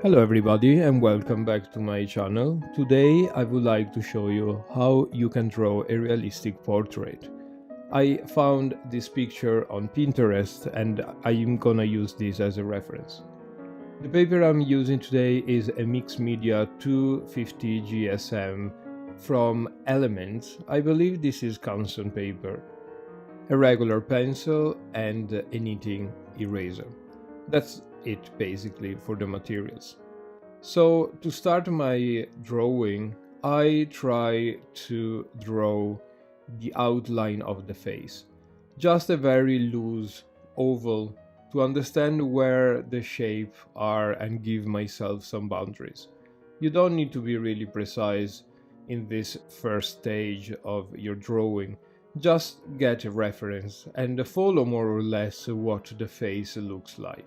Hello everybody and welcome back to my channel. Today I would like to show you how you can draw a realistic portrait. I found this picture on Pinterest and I am gonna use this as a reference. The paper I'm using today is a mixed media 250 GSM from Elements. I believe this is Canson paper, a regular pencil and a kniting eraser. That's it basically for the materials. So to start my drawing, I try to draw the outline of the face. Just a very loose oval to understand where the shape are and give myself some boundaries. You don't need to be really precise in this first stage of your drawing. Just get a reference and follow more or less what the face looks like.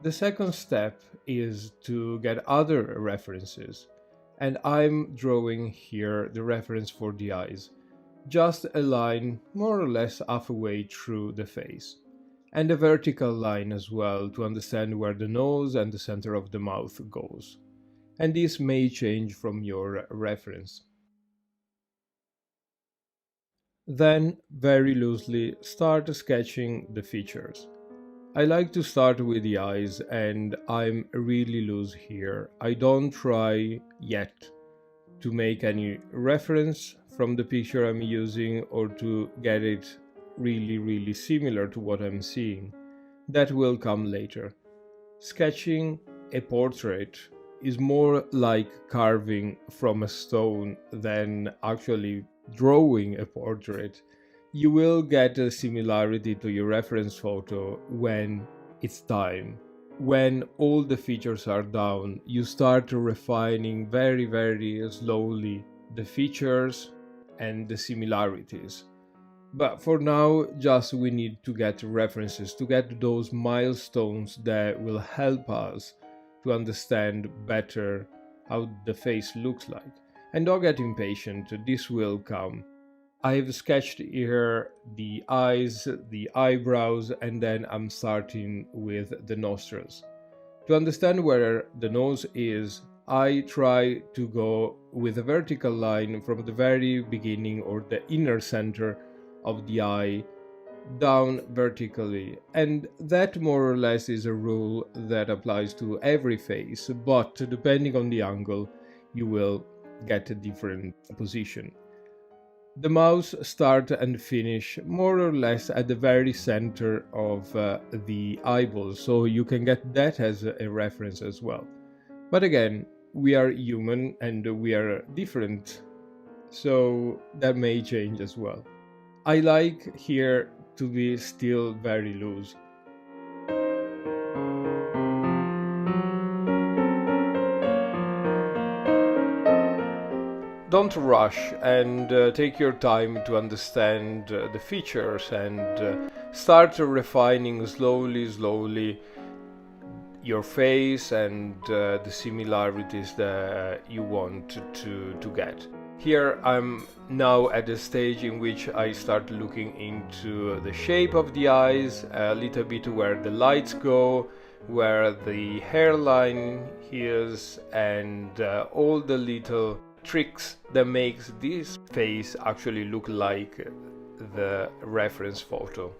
The second step is to get other references, and I'm drawing here the reference for the eyes, just a line more or less halfway through the face, and a vertical line as well to understand where the nose and the center of the mouth goes. And this may change from your reference. Then, very loosely, start sketching the features. I like to start with the eyes and I'm really loose here. I don't try yet to make any reference from the picture I'm using or to get it really similar to what I'm seeing. That will come later. Sketching a portrait is more like carving from a stone than actually drawing a portrait. You will get a similarity to your reference photo when it's time. When all the features are down, you start refining very slowly the features and the similarities. But for now, just we need to get references, to get those milestones that will help us to understand better how the face looks like. And don't get impatient, this will come. I've sketched here the eyes, the eyebrows, and then I'm starting with the nostrils. To understand where the nose is, I try to go with a vertical line from the very beginning or the inner center of the eye down vertically, and that more or less is a rule that applies to every face, but depending on the angle you will get a different position. The mouth start and finish more or less at the very center of the eyeball, so you can get that as a reference as well. But again, we are human and we are different, so that may change as well. I like here to be still very loose. Don't rush and take your time to understand the features and start refining slowly your face and the similarities that you want to get. Here I'm now at the stage in which I start looking into the shape of the eyes, a little bit where the lights go, where the hairline is, and all the little tricks that makes this face actually look like the reference photo.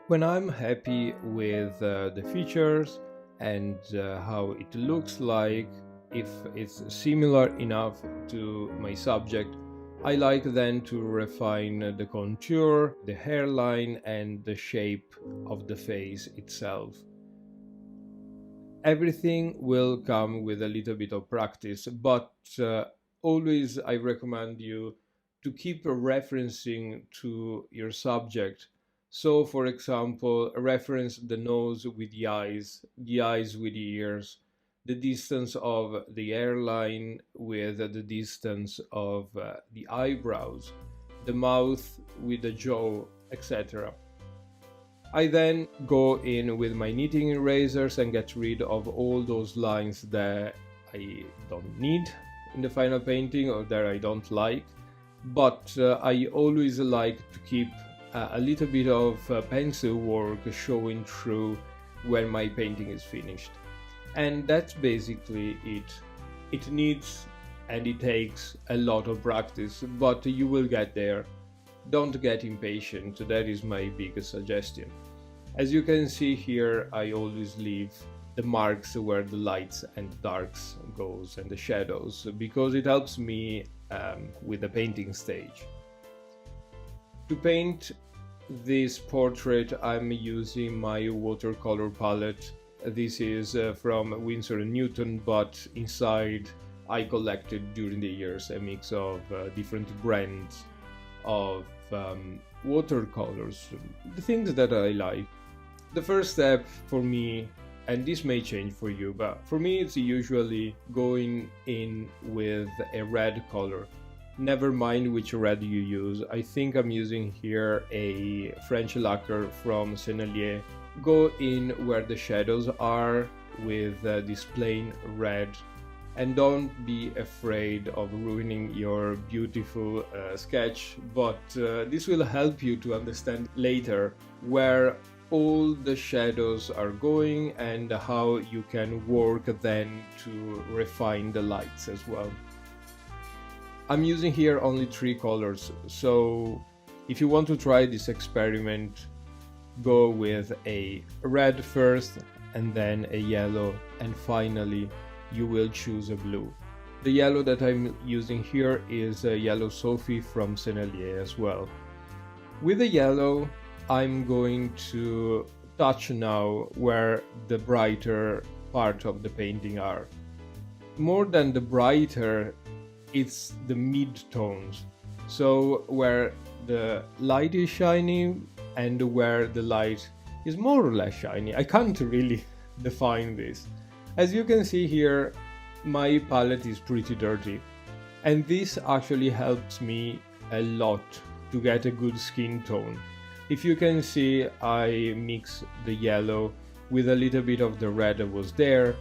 When I'm happy with the features and how it looks like, if it's similar enough to my subject, I like then to refine the contour, the hairline and the shape of the face itself. Everything will come with a little bit of practice, but always I recommend you to keep referencing to your subject So, for example, reference the nose with the eyes with the ears, the distance of the hairline with the distance of the eyebrows, the mouth with the jaw, etc. I then go in with my kneading erasers and get rid of all those lines that I don't need in the final painting or that I don't like. But I always like to keep a little bit of pencil work showing through when my painting is finished. And that's basically it. It needs and it takes a lot of practice, but you will get there. Don't get impatient, that is my biggest suggestion. As you can see here, I always leave the marks where the lights and darks goes and the shadows, because it helps me with the painting stage. To paint this portrait, I'm using my watercolor palette. This is from Winsor & Newton, but inside I collected during the years a mix of different brands of watercolors, the things that I like. The first step for me, and this may change for you, but for me it's usually going in with a red color. Never mind which red you use. I think I'm using here a French lacquer from Sennelier. Go in where the shadows are with this plain red, and don't be afraid of ruining your beautiful sketch, but this will help you to understand later where all the shadows are going and how you can work then to refine the lights as well. I'm using here only 3 colors, so if you want to try this experiment, go with a red first and then a yellow, and finally you will choose a blue. The yellow that I'm using here is a yellow Sophie from Sennelier as well. With the yellow, I'm going to touch now where the brighter part of the painting are. More than the brighter, it's the mid-tones. So where the light is shiny and where the light is more or less shiny. I can't really define this. As you can see here, my palette is pretty dirty, and this actually helps me a lot to get a good skin tone. If you can see, I mix the yellow with a little bit of the red that was there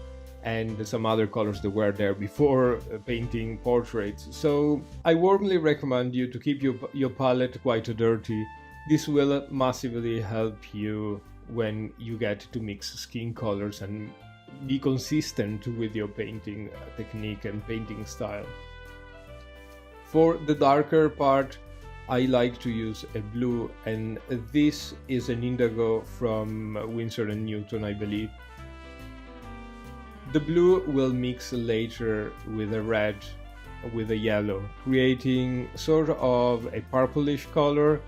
and some other colors that were there before painting portraits. So I warmly recommend you to keep your palette quite dirty. This will massively help you when you get to mix skin colors and be consistent with your painting technique and painting style. For the darker part, I like to use a blue, and this is an indigo from Winsor & Newton, I believe. The blue will mix later with a red, with a yellow, creating sort of a purplish color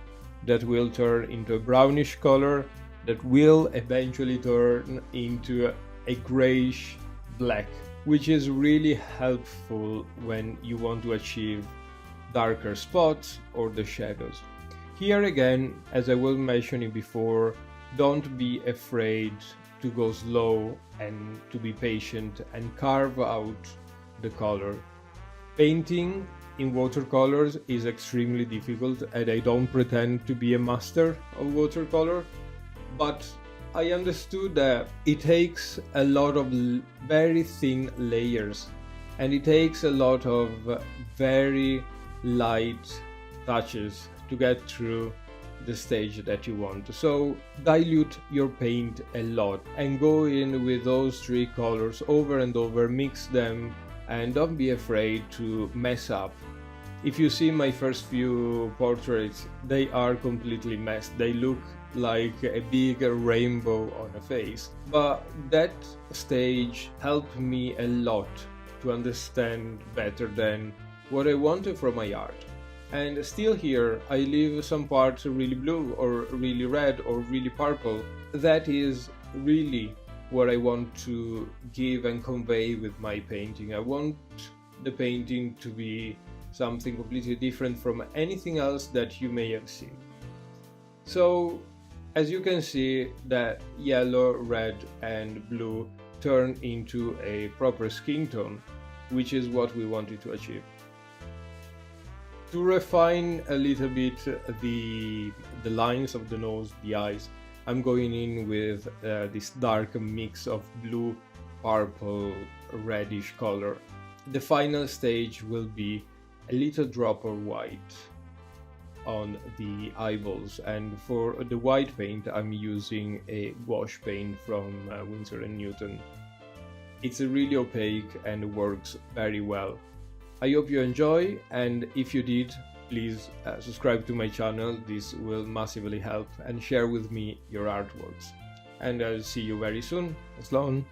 that will turn into a brownish color that will eventually turn into a grayish black, which is really helpful when you want to achieve darker spots or the shadows. Here again, as I was mentioning before, don't be afraid to go slow and to be patient and carve out the color. Painting in watercolors is extremely difficult, and I don't pretend to be a master of watercolor, but I understood that it takes a lot of very thin layers, and it takes a lot of very light touches to get through the stage that you want. So dilute your paint a lot and go in with those 3 colors over and over, mix them, and don't be afraid to mess up. If you see my first few portraits, they are completely messed. They look like a big rainbow on a face. But that stage helped me a lot to understand better than what I wanted from my art. And still here, I leave some parts really blue or really red or really purple. That is really what I want to give and convey with my painting. I want the painting to be something completely different from anything else that you may have seen. So As you can see, that yellow, red and blue turn into a proper skin tone, which is what we wanted to achieve. To refine a little bit the lines of the nose, the eyes, I'm going in with this dark mix of blue, purple, reddish color. The final stage will be a little drop of white on the eyeballs, and for the white paint I'm using a gouache paint from Winsor & Newton. It's really opaque and works very well. I hope you enjoy, and if you did, please subscribe to my channel. This will massively help, and share with me your artworks. And I'll see you very soon. Sloan.